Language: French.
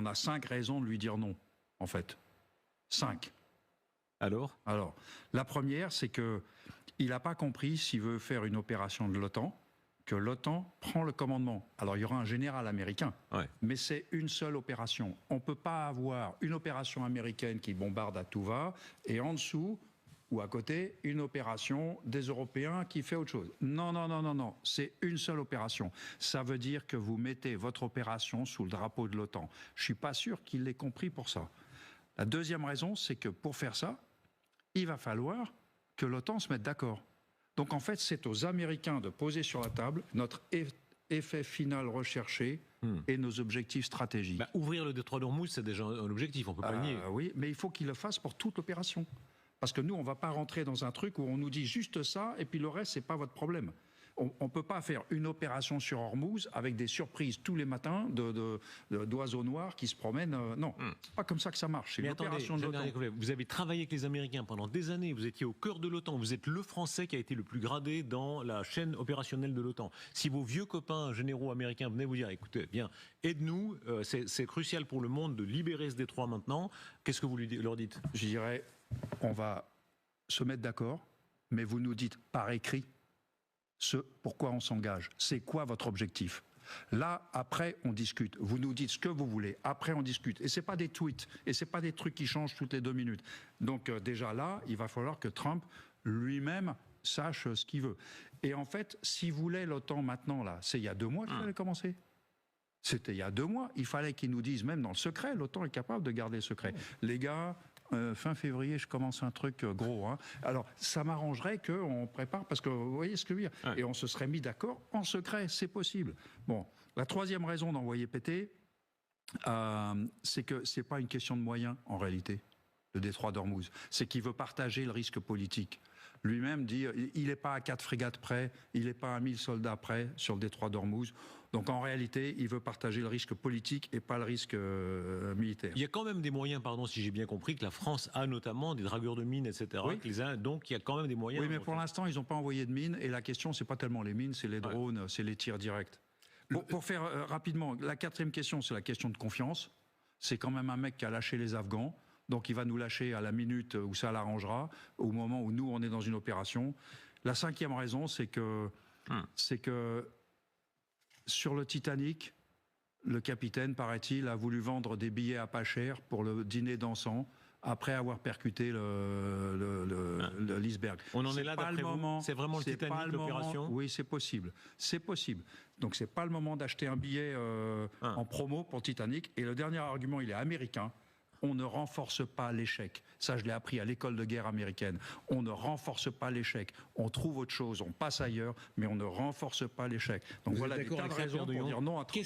a 5 raisons de lui dire non, en fait. 5. Alors, la première, c'est que il n'a pas compris s'il veut faire une opération de l'OTAN, que l'OTAN prend le commandement. Alors, il y aura un général américain, mais c'est une seule opération. On ne peut pas avoir une opération américaine qui bombarde à tout va, et en dessous, ou à côté, une opération des Européens qui fait autre chose. Non, c'est une seule opération. Ça veut dire que vous mettez votre opération sous le drapeau de l'OTAN. Je ne suis pas sûr qu'il l'ait compris pour ça. La deuxième raison, c'est que pour faire ça, il va falloir que l'OTAN se mette d'accord. Donc en fait, c'est aux Américains de poser sur la table notre effet final recherché et nos objectifs stratégiques. Ouvrir le détroit d'Ormuz, c'est déjà un objectif, on ne peut pas le nier. Oui, mais il faut qu'ils le fassent pour toute l'opération. Parce que nous, on ne va pas rentrer dans un truc où on nous dit juste ça, et puis le reste, ce n'est pas votre problème. On ne peut pas faire une opération sur Ormuz avec des surprises tous les matins d'oiseaux noirs qui se promènent. Non, c'est pas comme ça que ça marche. C'est l'opération de l'OTAN. Vous avez travaillé avec les Américains pendant des années, vous étiez au cœur de l'OTAN, vous êtes le Français qui a été le plus gradé dans la chaîne opérationnelle de l'OTAN. Si vos vieux copains généraux américains venaient vous dire, écoutez, viens, aide-nous, c'est crucial pour le monde de libérer ce détroit maintenant, qu'est-ce que vous leur dites? Je dirais, on va se mettre d'accord, mais vous nous dites par écrit pourquoi on s'engage. C'est quoi votre objectif? Là, après, on discute. Vous nous dites ce que vous voulez. Après, on discute. Et c'est pas des tweets. Et c'est pas des trucs qui changent toutes les 2 minutes. Donc, déjà là, il va falloir que Trump lui-même sache ce qu'il veut. Et en fait, s'il voulait l'OTAN maintenant, là, c'est il y a 2 mois qu'il allait commencer. C'était il y a 2 mois. Il fallait qu'ils nous disent, même dans le secret, l'OTAN est capable de garder le secret. Les gars, fin février, je commence un truc gros. Alors, ça m'arrangerait qu'on prépare, parce que vous voyez ce que je veux dire. Et on se serait mis d'accord en secret, c'est possible. Bon, la troisième raison d'envoyer péter, c'est que c'est pas une question de moyens, en réalité, le détroit d'Ormuz. C'est qu'il veut partager le risque politique. Lui-même dit, il n'est pas à 4 frégates près, il n'est pas à 1000 soldats près sur le détroit d'Ormuz. Donc en réalité, il veut partager le risque politique et pas le risque militaire. Il y a quand même des moyens, pardon si j'ai bien compris, que la France a notamment des dragueurs de mines, etc. Oui. Donc il y a quand même des moyens. Oui, mais pour l'instant, ils n'ont pas envoyé de mines. Et la question, c'est pas tellement les mines, c'est les drones, c'est les tirs directs. Pour faire rapidement, la quatrième question, c'est la question de confiance. C'est quand même un mec qui a lâché les Afghans. Donc il va nous lâcher à la minute où ça l'arrangera, au moment où nous, on est dans une opération. La cinquième raison, c'est que sur le Titanic, le capitaine, paraît-il, a voulu vendre des billets à pas cher pour le dîner dansant, après avoir percuté l'iceberg. On en est là d'après vous? C'est vraiment le Titanic, l'opération? Oui, c'est possible. C'est possible. Donc c'est pas le moment d'acheter un billet en promo pour Titanic. Et le dernier argument, il est américain. On ne renforce pas l'échec. Ça, je l'ai appris à l'école de guerre américaine. On ne renforce pas l'échec. On trouve autre chose, on passe ailleurs, mais on ne renforce pas l'échec. Donc voilà des tas de raisons pour dire non à Trump.